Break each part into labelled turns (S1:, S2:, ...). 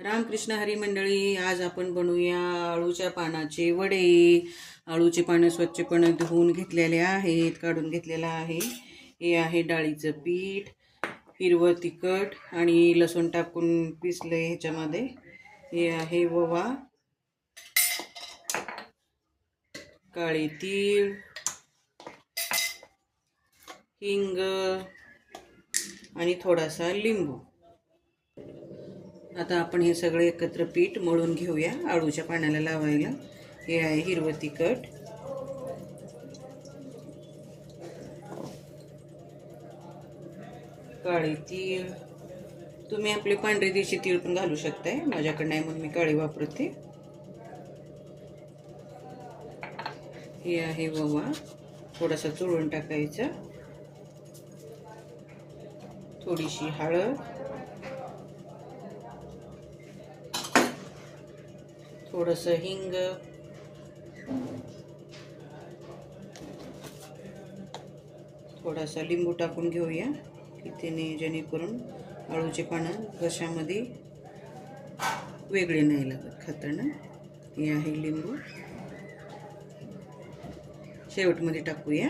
S1: रामकृष्ण हरी मंडळी, आज आपण बनवूया आळूच्या पानाचे वडे। आळूचे पानं स्वच्छपणे धुवून घेतलेले आहेत, काढून घेतलेला आहे। हे आहे डाळीचं पीठ, हिरवं तिखट आणि लसूण टाकून पिसले ह्याच्यामध्ये। हे आहे ओवा, काळे तीळ, हिंग आणि थोडासा लिंबू। आता आपण हे सगळे एकत्र पीठ मळून घेऊया आळूच्या पाण्याला लावायला। हे आहे हिरवं तिखट, काळे तीळ, तुम्ही आपले पांढरे देशी तीळ पण घालू शकताय, माझ्याकडे नाही म्हणून मी काळे वापरते। हे आहे ओवा, थोडासा चोळून टाकायचा, थोडीशी हळद, थोडंसं हिंग, थोडासा लिंबू टाकून घेऊया की त्याने जेणेकरून आळूचे पानं घशामध्ये वेगळे नाही लागत खाताना। हे आहे लिंबू। शेवटमध्ये टाकूया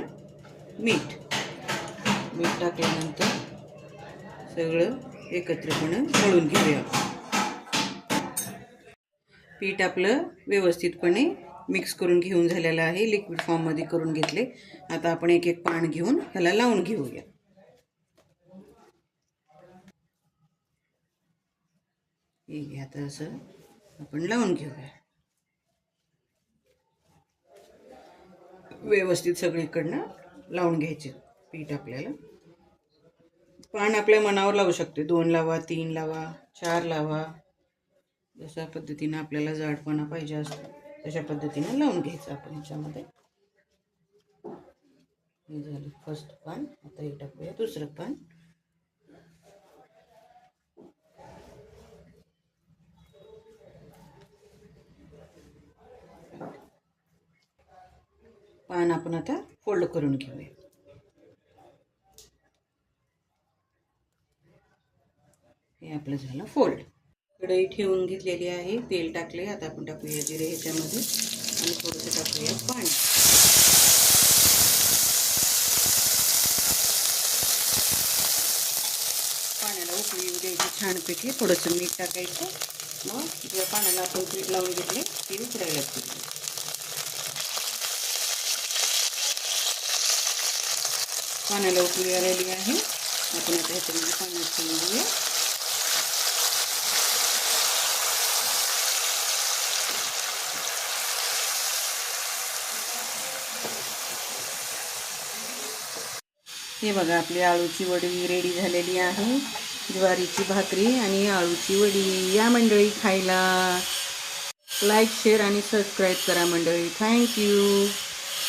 S1: मीठ। मीठ टाकल्यानंतर सगळं एकत्रपणे मळून घेऊया। पीठ आपलं व्यवस्थितपणे मिक्स करून घेऊन झालेलं आहे, लिक्विड फॉर्म मध्ये करून घेतले। आता आपण एक एक पान घेऊन ह्याला लावून घेऊया। हे आता असं आपण लावून घेऊया व्यवस्थित, सगळीकडनं लावून घ्यायचे पीठ। आपल्याला पान आपल्या मनावर लावू शकते, 2 लावा, 3 लावा, 4 लावा, जशा पद्धतीने आपल्याला जाडपणा पाहिजे असतो तशा पद्धतीने लावून घ्यायचं आपण ह्याच्यामध्ये। हे झालं फर्स्ट पान, आता हे टाकूया दुसरं पान। पान आपण आता फोल्ड करून घेऊया। हे आपलं झालं फोल्ड। कढई ठेवून घेतलेली आहे, तेल टाकले। आता आपण टाकूया जिरे ह्याच्यामध्ये आणि थोडंसं टाकूया पाणी। पाण्याला उकळी येऊ द्यायची छानपैकी, थोडंसं मीठ टाकायचं। मग ज्या पाण्याला आपण पीठ लावून घेतले ते उकडायला लागते। पाण्याला उकळी आलेली आहे, आपण आता ह्याच्यामध्ये पाणी ठेवून घेऊया। हे बघा, आपली आळूची वडी रेडी झालेली आहे। ज्वारीची भाकरी आणि आळूची वडी। या मंडळी खायला। लाईक, शेअर आणि सबस्क्राईब करा मंडळी। थँक्यू।